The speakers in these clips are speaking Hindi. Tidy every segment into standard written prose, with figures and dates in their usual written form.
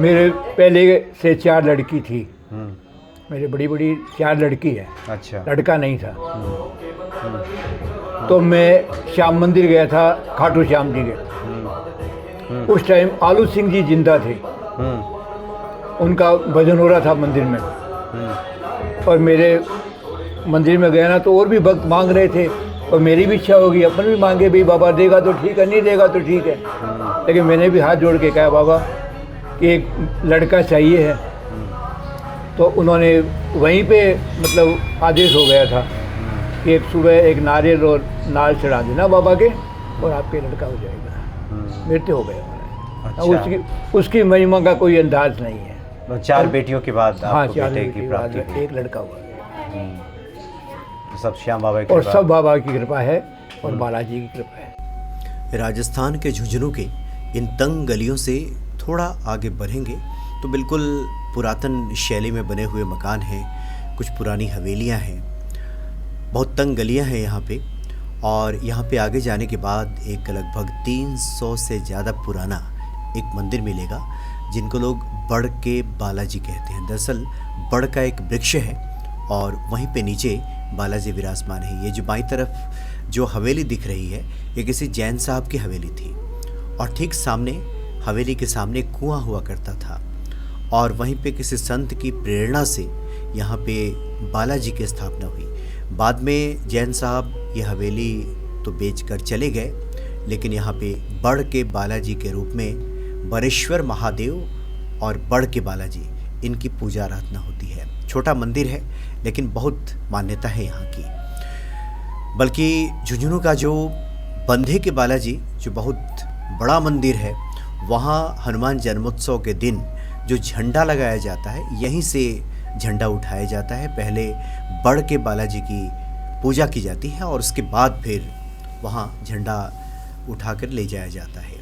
मेरे पहले से 4 लड़की थी। मेरी बड़ी बड़ी 4 लड़की है। अच्छा। लड़का नहीं था। तो मैं श्याम मंदिर गया था, खाटू श्याम जी के। उस टाइम आलू सिंह जी जिंदा थे। उनका भजन हो रहा था मंदिर में। और मेरे मंदिर में गया ना तो और भी भक्त मांग रहे थे, और मेरी भी इच्छा होगी, अपन भी मांगे भाई बाबा देगा तो ठीक है, नहीं देगा तो ठीक है। लेकिन मैंने भी हाथ जोड़ के कहा बाबा कि एक लड़का चाहिए है। तो उन्होंने वहीं पे मतलब आदेश हो गया था कि एक सुबह एक नारियल और नाल चढ़ा देना बाबा के और आपके लड़का हो जाएगा। मृत्यु हो गया। अच्छा। उसकी महिमा का कोई अंदाज नहीं है। 4 बेटियों के बाद हाँ, आपको 4 बेटे बेटी की के बाद प्राप्ति हुई। एक लड़का हुआ। सब श्याम बाबा की और कृपा। सब बाबा की कृपा है और बालाजी की कृपा है। राजस्थान के झुंझुनू के इन तंग गलियों से थोड़ा आगे बढ़ेंगे तो बिल्कुल पुरातन शैली में बने हुए मकान हैं, कुछ पुरानी हवेलियां हैं, बहुत तंग गलियां हैं यहाँ पे। और यहाँ पे आगे जाने के बाद एक लगभग 300 से ज़्यादा पुराना एक मंदिर मिलेगा जिनको लोग बड़ के बालाजी कहते हैं। दरअसल बड़ का एक वृक्ष है और वहीं पे नीचे बालाजी विराजमान है। ये जो बाईं तरफ जो हवेली दिख रही है ये किसी जैन साहब की हवेली थी, और ठीक सामने हवेली के सामने एक कुआं हुआ करता था, और वहीं पे किसी संत की प्रेरणा से यहाँ पे बालाजी की स्थापना हुई। बाद में जैन साहब ये हवेली तो बेचकर चले गए, लेकिन यहाँ पे बड़ के बालाजी के रूप में बरेश्वर महादेव और बड़ के बालाजी इनकी पूजा आराधना होती है। छोटा मंदिर है लेकिन बहुत मान्यता है यहाँ की। बल्कि झुंझुनू का जो बंधे के बालाजी जो बहुत बड़ा मंदिर है, वहाँ हनुमान जन्मोत्सव के दिन जो झंडा लगाया जाता है यहीं से झंडा उठाया जाता है। पहले बड़ के बालाजी की पूजा की जाती है और उसके बाद फिर वहाँ झंडा उठाकर ले जाया जाता है।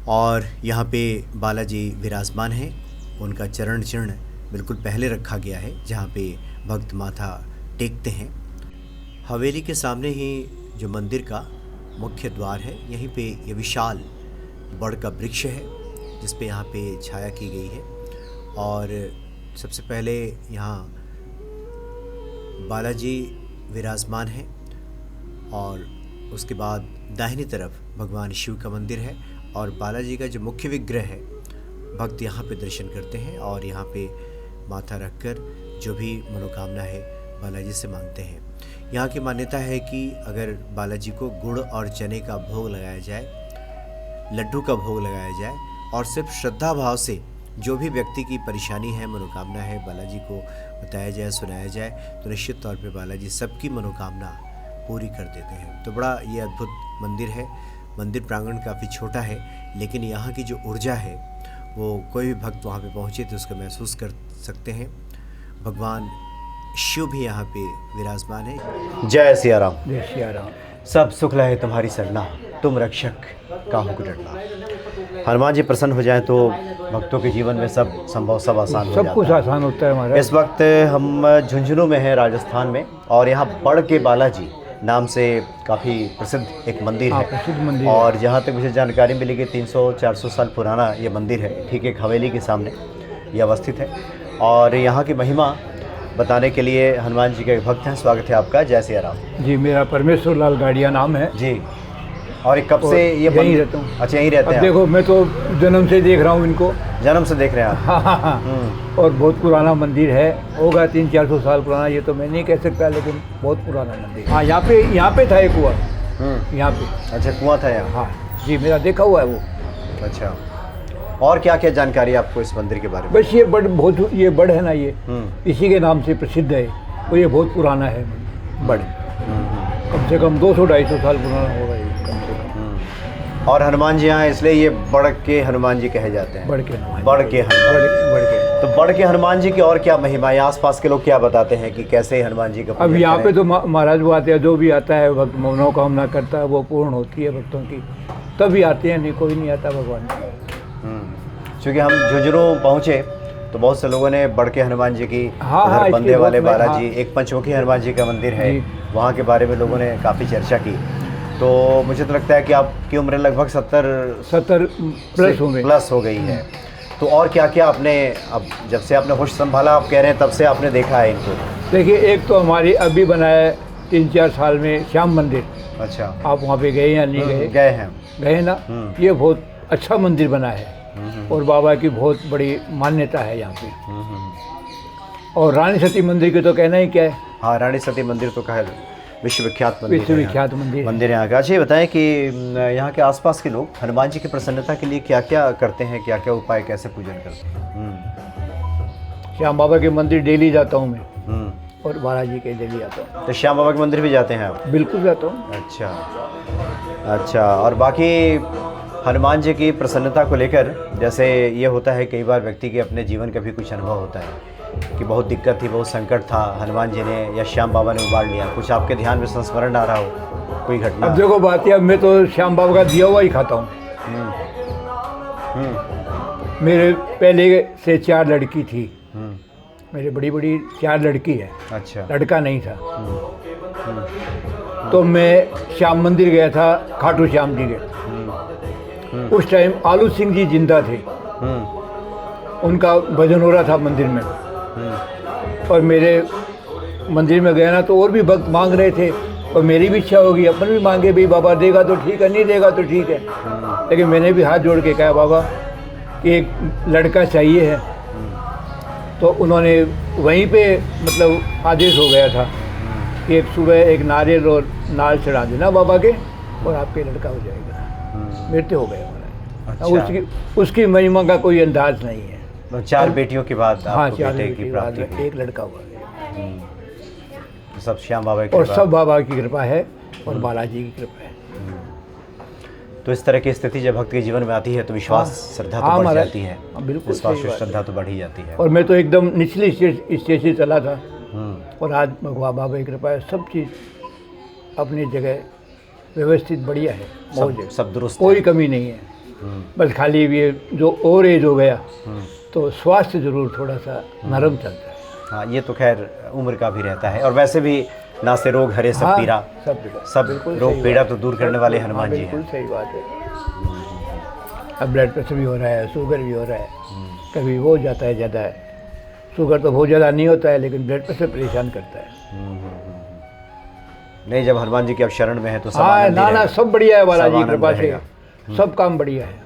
और यहाँ पे बालाजी विराजमान हैं, उनका चरण चिन्ह बिल्कुल पहले रखा गया है जहाँ पे भक्त माथा टेकते हैं। हवेली के सामने ही जो मंदिर का मुख्य द्वार है, यहीं पे ये विशाल बड़ का वृक्ष है जिस पे यहाँ पे छाया की गई है। और सबसे पहले यहाँ बालाजी विराजमान है और उसके बाद दाहिनी तरफ भगवान शिव का मंदिर है, और बालाजी का जो मुख्य विग्रह है भक्त यहाँ पे दर्शन करते हैं और यहाँ पे माथा रखकर जो भी मनोकामना है बालाजी से मांगते हैं। यहाँ की मान्यता है कि अगर बालाजी को गुड़ और चने का भोग लगाया जाए, लड्डू का भोग लगाया जाए और सिर्फ श्रद्धा भाव से जो भी व्यक्ति की परेशानी है, मनोकामना है, बालाजी को बताया जाए, सुनाया जाए, तो निश्चित तौर पे बालाजी सबकी मनोकामना पूरी कर देते हैं। तो बड़ा ये अद्भुत मंदिर है। मंदिर प्रांगण काफ़ी छोटा है, लेकिन यहाँ की जो ऊर्जा है वो कोई भी भक्त वहाँ पे पहुँचे तो उसको महसूस कर सकते हैं। भगवान शिव भी यहाँ पे विराजमान है। जय सिया राम। जय सिया राम। सब सुख लहे तुम्हारी सरना, तुम रक्षक काहू को डरना। हनुमान जी प्रसन्न हो जाएं तो भक्तों के जीवन में सब संभव सब आसान हो जाता है। सब कुछ आसान होता है हमारा। इस वक्त हम झुंझुनू में हैं, राजस्थान में, और यहाँ बड़ के बालाजी नाम से काफ़ी प्रसिद्ध एक मंदिर है। प्रसिद्ध मंदिर और जहाँ तक मुझे जानकारी मिली कि 300-400 साल पुराना ये मंदिर है। ठीक एक हवेली के सामने ये अवस्थित है। और यहाँ की महिमा बताने के लिए हनुमान जी के एक भक्त हैं। स्वागत है आपका। जय सिया राम जी। मेरा परमेश्वर लाल गाड़िया नाम है जी। और कब से ये यहीं रहता हूँ। अच्छा, यहीं रहते अब हैं। देखो मैं तो जन्म से देख रहा हूँ इनको। जन्म से देख रहे हैं आप? हाँ हाँ हाँ। और बहुत पुराना मंदिर है, होगा 300-400 साल पुराना, ये तो मैं नहीं कह सकता, लेकिन बहुत पुराना मंदिर। हाँ, यहाँ पे था एक कुआं। यहाँ पे अच्छा, कुआं था यहाँ? हाँ जी, मेरा देखा हुआ है वो। अच्छा, और क्या क्या जानकारी है आपको इस मंदिर के बारे में? बस ये बहुत ये बड़ है ना, ये इसी के नाम से प्रसिद्ध है। और ये बहुत पुराना है बड़, कम से कम 200-250 साल पुराना होगा ये कम से कम। और हनुमान जी यहाँ इसलिए ये बड़ के हनुमान जी कहे जाते हैं। बड़ के हनुमान। बड़ के हनुमान। बड़ के। तो बड़ के हनुमान जी की और क्या महिमा है? आसपास के लोग क्या बताते हैं कि कैसे हनुमान जी का अब पूजन यहाँ करें? पे तो महाराज वो आते हैं, जो भी आता है भक्त मनोकामना करता है वो पूर्ण होती है भक्तों की, तभी आते हैं, नहीं कोई नहीं आता भगवान। क्योंकि हम झुंझुनू पहुँचे तो बहुत से लोगों ने बड़ के हनुमान जी की, हाँ, बंदे वाले हाँ। बालाजी, एक पंचमुखी हनुमान जी का मंदिर है, वहाँ के बारे में लोगों ने काफ़ी चर्चा की। तो मुझे तो लगता है कि आपकी उम्र लगभग 70 प्लस हो गए। प्लस हो गई है। तो और क्या क्या आपने, अब जब से आपने होश संभाला, आप कह रहे हैं तब से आपने देखा है इनको? देखिए, एक तो हमारी अभी बना है 3-4 साल में श्याम मंदिर। अच्छा। आप वहाँ पे गए या नहीं गए? गए हैं। गए ना। ये बहुत अच्छा मंदिर बना है और बाबा की बहुत बड़ी मान्यता है यहाँ पे। और रानी सती मंदिर की तो कहना ही क्या है। हाँ, रानी सती मंदिर तो कहा विश्वविख्यात मंदिर है। विश्वविख्यात मंदिर यहाँ का। अच्छा, ये बताएं कि यहाँ के आसपास के लोग हनुमान जी की प्रसन्नता के लिए क्या क्या करते हैं, क्या क्या उपाय, कैसे पूजन करते हैं? श्याम बाबा के मंदिर डेली जाता हूँ मैं, और बालाजी के डेली आता हूँ। तो श्याम बाबा के मंदिर भी जाते हैं आप? बिल्कुल जाता हूँ। अच्छा अच्छा। और बाकी हनुमान जी की प्रसन्नता को लेकर, जैसे ये होता है कई बार व्यक्ति के अपने जीवन का भी कुछ अनुभव होता है कि बहुत दिक्कत थी, बहुत संकट था, हनुमान जी ने या श्याम बाबा ने उबार लिया। कुछ आपके ध्यान में संस्मरण आ रहा हो, कोई घटना? अब देखो बात है, मैं तो श्याम बाबा का दिया हुआ ही खाता हूँ। मेरे पहले से 4 लड़की थी। मेरे बड़ी बड़ी 4 लड़की है। अच्छा। लड़का नहीं था। तो मैं श्याम मंदिर गया था, खाटू श्याम जी के। उस टाइम आलू सिंह जी जिंदा थे। उनका भजन हो रहा था मंदिर में। और मेरे मंदिर में गया ना, तो और भी भक्त मांग रहे थे और मेरी भी इच्छा होगी, अपन भी मांगे भी, बाबा देगा तो ठीक है, नहीं देगा तो ठीक है। लेकिन मैंने भी हाथ जोड़ के कहा, बाबा कि एक लड़का चाहिए है। तो उन्होंने वहीं पे मतलब आदेश हो गया था कि एक सुबह एक नारियल और नाल चढ़ा देना बाबा के और आपके लड़का हो जाएगा। मृत्यु हो गया हमारा। अच्छा। उसकी महिमा का कोई अंदाज नहीं है। तो 4 बेटियों के बाद हाँ, आपको 4 बेटे की प्राप्ति हुई। एक लड़का हुआ। तो सब श्याम बाबा की और कृपा। सब बाबा की कृपा है और बालाजी की कृपा है। तो इस तरह की स्थिति जब भक्त के जीवन में आती है तो विश्वास, श्रद्धा तो बढ़ जाती है। बिल्कुल विश्वास और श्रद्धा तो बढ़ ही जाती है। और मैं तो एकदम निचली स्टेज से चला था और आज भगवान बाबा की कृपा है, सब चीज़ अपनी जगह व्यवस्थित बढ़िया है। सब दुरुस्त, कोई कमी नहीं है। बस खाली ये जो और एज हो गया तो स्वास्थ्य जरूर थोड़ा सा नरम चलता है। हाँ, ये तो खैर उम्र का भी रहता है। और वैसे भी ना से रोग हरे सब पीरा, सब रोग पीड़ा तो दूर करने वाले हनुमान जी हैं। बिल्कुल सही बात है। अब ब्लड प्रेशर भी हो रहा है, शुगर भी हो रहा है, कभी हो जाता है ज़्यादा है। शुगर तो बहुत ज़्यादा नहीं होता है, लेकिन ब्लड प्रेशर परेशान करता है। नहीं, जब हनुमान जी के अब शरण में है तो सब हाँ, आनंद ही ना रहेगा। सब बढ़िया है बालाजी सब की कृपा आनंद से, रहेगा। सब काम बढ़िया है।